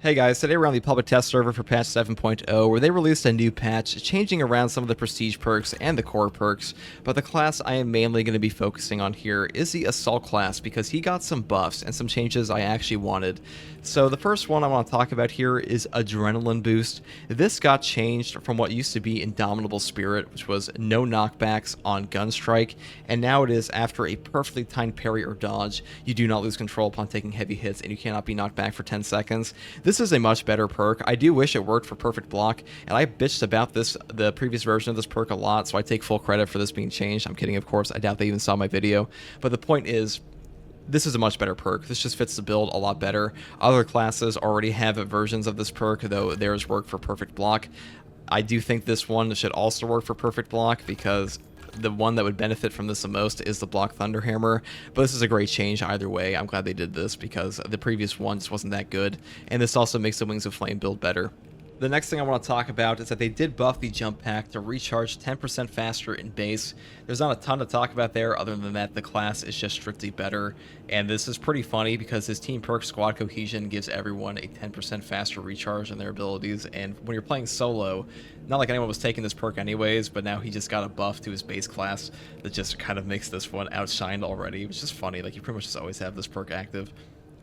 Hey guys, today we're on the public test server for patch 7.0 where they released a new patch changing around some of the prestige perks and the core perks, but the class I am mainly going to be focusing on here is the Assault class because he got some buffs and some changes I actually wanted. So the first one I want to talk about here is Adrenaline Boost. This got changed from what used to be Indomitable Spirit, which was no knockbacks on gun strike, and now it is after a perfectly timed parry or dodge, you do not lose control upon taking heavy hits and you cannot be knocked back for 10 seconds. This is a much better perk. I do wish it worked for perfect block, and I bitched about the previous version of this perk a lot, so I take full credit for this being changed. I'm kidding, of course. I doubt they even saw my video. But the point is, this is a much better perk. This just fits the build a lot better. Other classes already have versions of this perk, though theirs work for perfect block. I do think this one should also work for perfect block because the one that would benefit from this the most is the block Thunderhammer, but this is a great change either way. I'm glad they did this because the previous one just wasn't that good, and this also makes the Wings of Flame build better. The next thing I want to talk about is that they did buff the jump pack to recharge 10% faster in base. There's not a ton to talk about there other than that the class is just strictly better, and this is pretty funny because his team perk Squad Cohesion gives everyone a 10% faster recharge on their abilities, and when you're playing solo, not like anyone was taking this perk anyways, but now he just got a buff to his base class that just kind of makes this one outshined already, which is funny. Like, you pretty much just always have this perk active.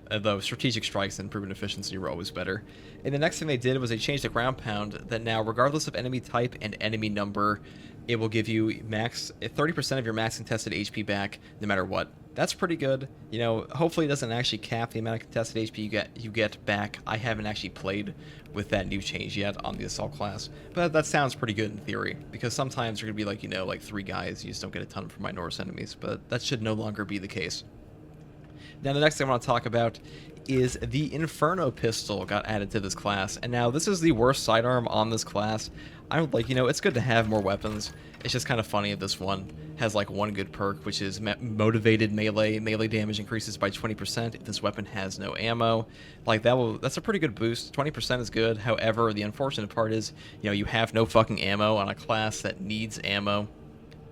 Though strategic strikes and proven efficiency were always better. And the next thing they did was they changed the ground pound that now, regardless of enemy type and enemy number, it will give you max 30% of your max contested HP back no matter what. That's pretty good. You know, hopefully it doesn't actually cap the amount of contested HP you get back. I haven't actually played with that new change yet on the Assault class, but that sounds pretty good in theory, because sometimes you're gonna be like, you know, like 3 guys, you just don't get a ton from my Norse enemies, but that should no longer be the case. Now, the next thing I want to talk about is the Inferno pistol got added to this class, and now this is the worst sidearm on this class. I would like, you know, it's good to have more weapons. It's just kind of funny that this one has like one good perk, which is motivated melee. Melee damage increases by 20% if this weapon has no ammo. Like, that's a pretty good boost. 20% is good. However, the unfortunate part is, you know, you have no fucking ammo on a class that needs ammo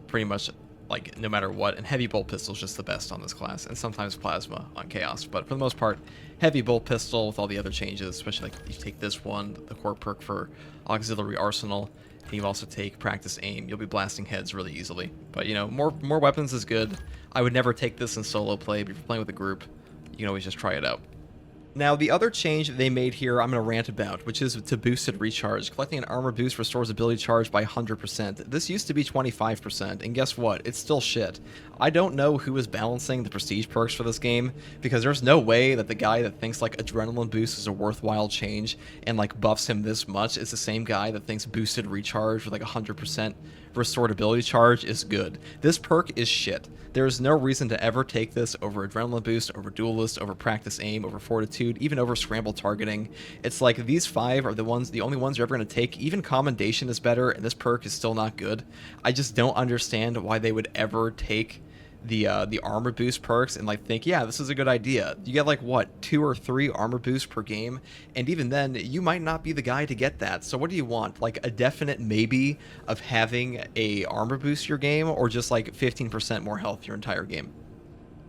pretty much, like, no matter what, and heavy bolt pistol is just the best on this class, and sometimes plasma on chaos, but for the most part, heavy bolt pistol with all the other changes, especially like you take this one, the core perk for auxiliary arsenal, and you also take practice aim, you'll be blasting heads really easily. But, you know, more weapons is good. I would never take this in solo play, but if you're playing with a group, you can always just try it out. Now, the other change they made here I'm going to rant about, which is to boosted recharge. Collecting an armor boost restores ability charge by 100%. This used to be 25%, and guess what? It's still shit. I don't know who is balancing the prestige perks for this game, because there's no way that the guy that thinks like Adrenaline Boost is a worthwhile change and like buffs him this much is the same guy that thinks boosted recharge with like 100% restored ability charge is good. This perk is shit. There is no reason to ever take this over Adrenaline Boost, over Duelist, over Practice Aim, over Fortitude, even over Scramble Targeting. It's like these 5 are the only ones you're ever going to take. Even Commendation is better, and this perk is still not good. I just don't understand why they would ever take the armor boost perks and like think, yeah, this is a good idea. You get like what, 2 or 3 armor boosts per game, and even then you might not be the guy to get that. So what do you want? Like a definite maybe of having a armor boost your game, or just like 15% more health your entire game?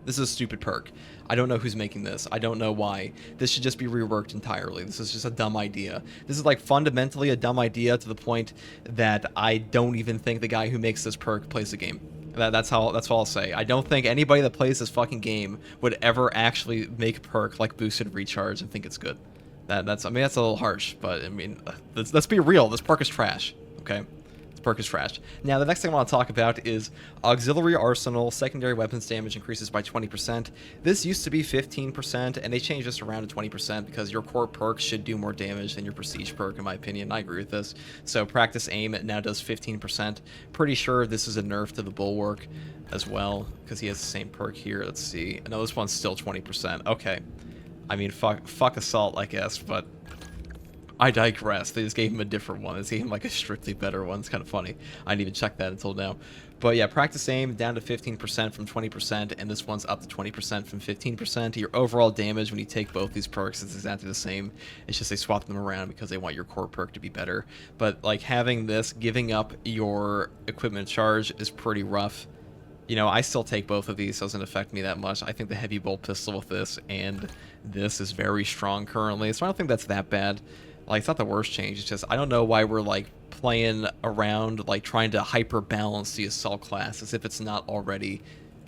This is a stupid perk. I don't know who's making this. I don't know why. This should just be reworked entirely. This is just a dumb idea. This is like fundamentally a dumb idea to the point that I don't even think the guy who makes this perk plays the game. That's all I'll say. I don't think anybody that plays this fucking game would ever actually make a perk like boosted recharge and think it's good. I mean, that's a little harsh, but I mean, let's be real. This perk is trash. Okay, this perk is trash. Now, the next thing I want to talk about is auxiliary arsenal. Secondary weapons damage increases by 20%. This used to be 15%, and they changed this around to 20% because your core perk should do more damage than your prestige perk, in my opinion. I agree with this. So practice aim now does 15%. Pretty sure this is a nerf to the bulwark as well, because he has the same perk here. Let's see. No, this one's still 20%. Okay. I mean, fuck Assault, I guess, but I digress. They just gave him a different one. They gave him like a strictly better one. It's kind of funny. I didn't even check that until now. But yeah, practice aim down to 15% from 20%, and this one's up to 20% from 15%. Your overall damage when you take both these perks is exactly the same. It's just they swap them around because they want your core perk to be better. But like having this, giving up your equipment charge is pretty rough. You know, I still take both of these. Doesn't affect me that much. I think the heavy bolt pistol with this and this is very strong currently, so I don't think that's that bad. Like, it's not the worst change. It's just I don't know why we're like playing around, like trying to hyper balance the assault class as if it's not already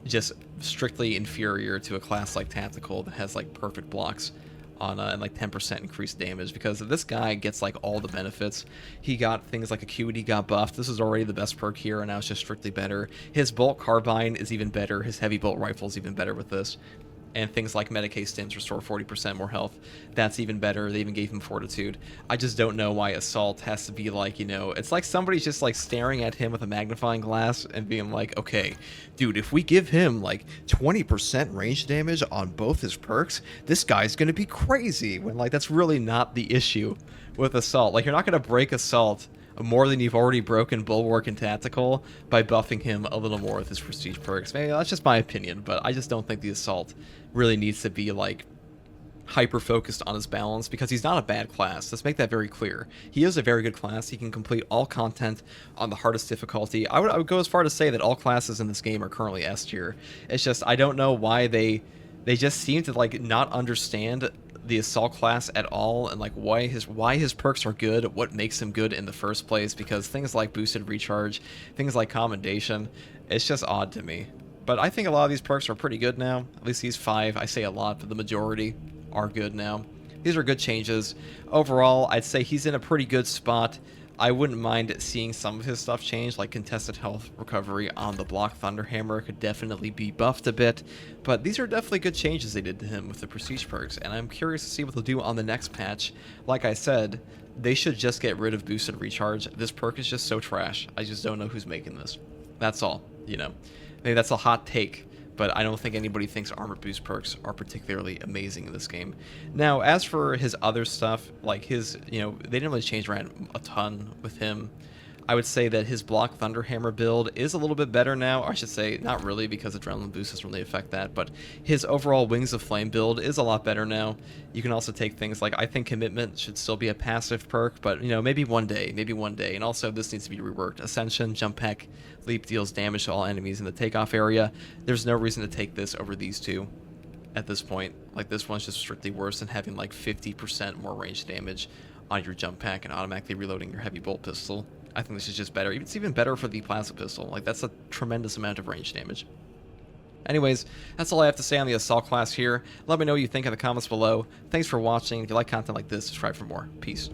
just strictly inferior to a class like tactical that has like perfect blocks on and like 10% increased damage, because this guy gets like all the benefits. He got things like acuity got buffed. This is already the best perk here, and now it's just strictly better. His bolt carbine is even better. His heavy bolt rifle is even better with this. And things like Medicae stims restore 40% more health. That's even better. They even gave him Fortitude. I just don't know why Assault has to be like, you know, it's like somebody's just like staring at him with a magnifying glass and being like, okay, dude, if we give him like 20% range damage on both his perks, this guy's gonna be crazy. When like that's really not the issue with Assault. Like, you're not gonna break Assault more than you've already broken Bulwark and Tactical by buffing him a little more with his prestige perks. Maybe that's just my opinion, but I just don't think the Assault really needs to be like hyper focused on his balance, because he's not a bad class. Let's make that very clear. He is a very good class. He can complete all content on the hardest difficulty. I would go as far to say that all classes in this game are currently S tier. It's just I don't know why they just seem to like not understand the Assault class at all, and like why his perks are good, what makes him good in the first place, because things like boosted recharge, things like commendation, it's just odd to me. But I think a lot of these perks are pretty good now. At least these 5, I say a lot, but the majority are good now. These are good changes. Overall, I'd say he's in a pretty good spot. I wouldn't mind seeing some of his stuff change, like contested health recovery on the block Thunderhammer could definitely be buffed a bit, but these are definitely good changes they did to him with the prestige perks, and I'm curious to see what they'll do on the next patch. Like I said, they should just get rid of boosted recharge. This perk is just so trash. I just don't know who's making this. That's all, you know. Maybe that's a hot take, but I don't think anybody thinks armor boost perks are particularly amazing in this game. Now, as for his other stuff, like his, you know, they didn't really change around a ton with him. I would say that his block Thunderhammer build is a little bit better now, or I should say not really, because Adrenaline Boost doesn't really affect that, but his overall Wings of Flame build is a lot better now. You can also take things like, I think Commitment should still be a passive perk, but you know, maybe one day, and also this needs to be reworked. Ascension, Jump Pack, Leap deals damage to all enemies in the takeoff area. There's no reason to take this over these two at this point. Like, this one's just strictly worse than having like 50% more range damage on your Jump Pack and automatically reloading your heavy bolt pistol. I think this is just better. It's even better for the plasma pistol. Like, that's a tremendous amount of range damage. Anyways, that's all I have to say on the Assault class here. Let me know what you think in the comments below. Thanks for watching. If you like content like this, subscribe for more. Peace.